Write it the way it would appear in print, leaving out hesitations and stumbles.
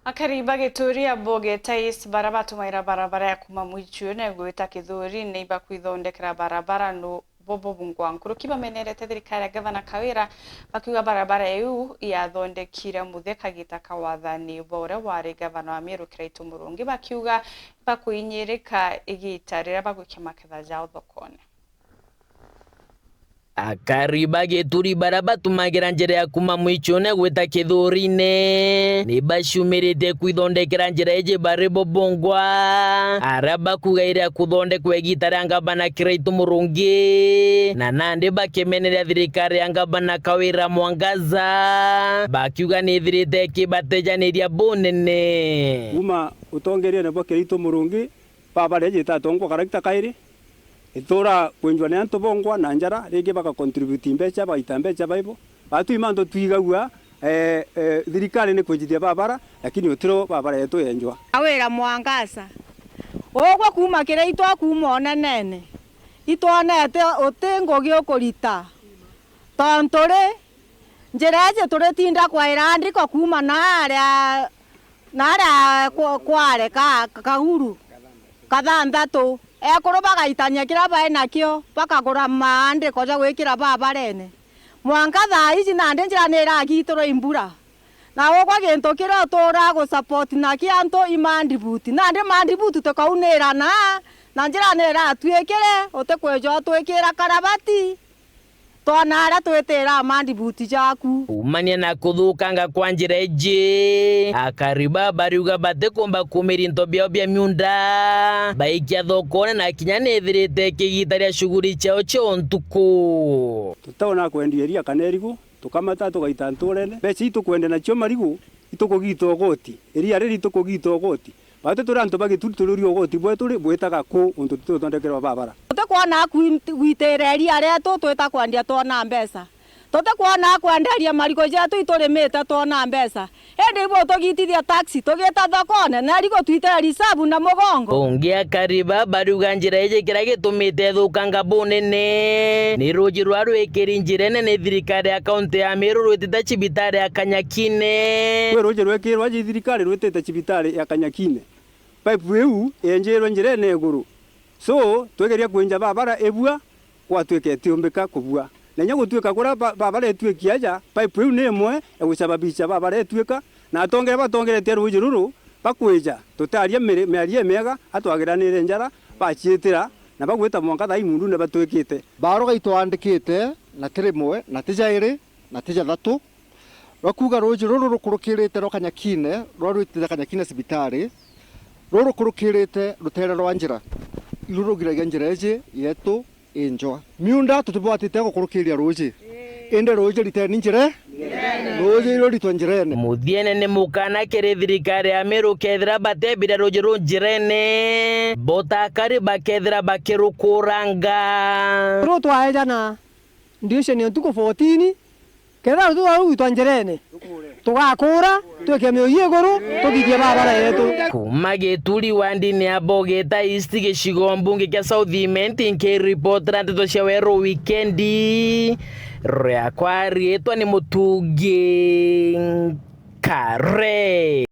Akariba gituria boge tais barabatu maira barabara ya kuma mwichune gwita kithuri neiba kwithondekera barabara no bobo bungwankuru kiba menerete thirikari ya gavana Kawira bakiuga barabara yu yathondekire mutheka gitaka wathani bore wari gavana wa Meru Kiraitu Murungi bakiuga bakuinyirika igita rira bagwikia maketha jao thokone. Akariba gituri barabatu magira njira ya kuma mwichune gwita kithuri-ine nibacumirite kwithondekera njira eje bari bobongwa araba kugaira kuthondekwa igita ria gavana Kiraitu Murungi na nandi bakimeneria thirikari ya gavana Kawira Mwangaza bakiuga ni thirite kibatejaniria bunene kuma utongeria nebo Kiraitu Murungi babare jita tongwa karakta kairi itora kwenjwa ne anto bongwa na njara rege baka contribute mbecha baita mbecha baibo batu imando twigagwa thirikari ni kwenjithia babara lakini utiro babara yetu yenjwa Kawira Mwangaza ogwa kuma Kiraitu akuma nene itwanete utingogi ukurita tontore njira je tore tinda kwa irandiko kuma naria kware kahuru kathandatu ekoro bagaitania kira bae nakio bakagura maande koja gwikira babarene Mwangaza ici nande njira ne iragitoro imbura na ogwa gintu kira tora go support na kianto imandibuti nande mandibuti tukaunirana na njira ne iratwikire utekwejo twikira karabati twanara twitira mandibuti jaku umania na kuthukanga kwa njira eje akariba bariuga batekomba kumirinto byao bya myunda baikia thokone na kinya nethirite kigita ria shughuli chao cho ntuku tutaona kwendieria kanerigu tukamata tugaita nturene beci tukwende na cio marigu itukugita ogoti iria riri tukugita ogoti bate turanto bagitururio ogoti bweturi bwetaga ku untu tutondekera babara tutekwana gwitereria ria twita kwandia tona mbeca tutekwana kwanderia marigo jetu iturimite tona mbeca ende ibo tugitithia taxi tugita thokone na rigo twitera risabu na mugongo ungi akariba bariuga njira eje kira gitumite thukanga bunene ni ruji rwa rwikiri njira nene thirikari ya kaunti ya Meru rwitite cibitari ya Kanyakine kwe ruji rwikirwa thirikari rwitite cibitari ya Kanyakine pipe eu enjerwa njira ne guru so twegeria kwenja babara ebua gwatwikete umbika kubua nenya gutwika kura babara etwikia ja pipe eu ne mwe egusababisha babara etwika na batongere ruji ruru bakweja tutaria mearie mega atwagiranire njara baciitira na bagwita Mwangaza imundu ne batwikite baroga itwandikite na tirimwe na tijairi na tijathatu bakuga ruji ruru rukurukirite ro Kanyakine rwitite Kanyakine cibitari ruru kurukirite rutere rwa njira irurugiraga njira eje yetu enjwa myunda tutubwatite gukurukiria ruji ende ruji riteni njire ruji ruri njirene muthiene ni mukana kiri thirikari ya Meru kethira batebira ruji runjirene botakari bakethira bakirukuranga twaejana ndiucio ni ntuku 14 ketha rutwa njirene tugakura twike mioyo iguru tugithie babara yetu kuma gituri wandi-ini ya Bogeta East gicigo mbunge kia Southiment nkiripotera ndeto cia weru wikendi riakwa rietwa ni Mutungi Kare.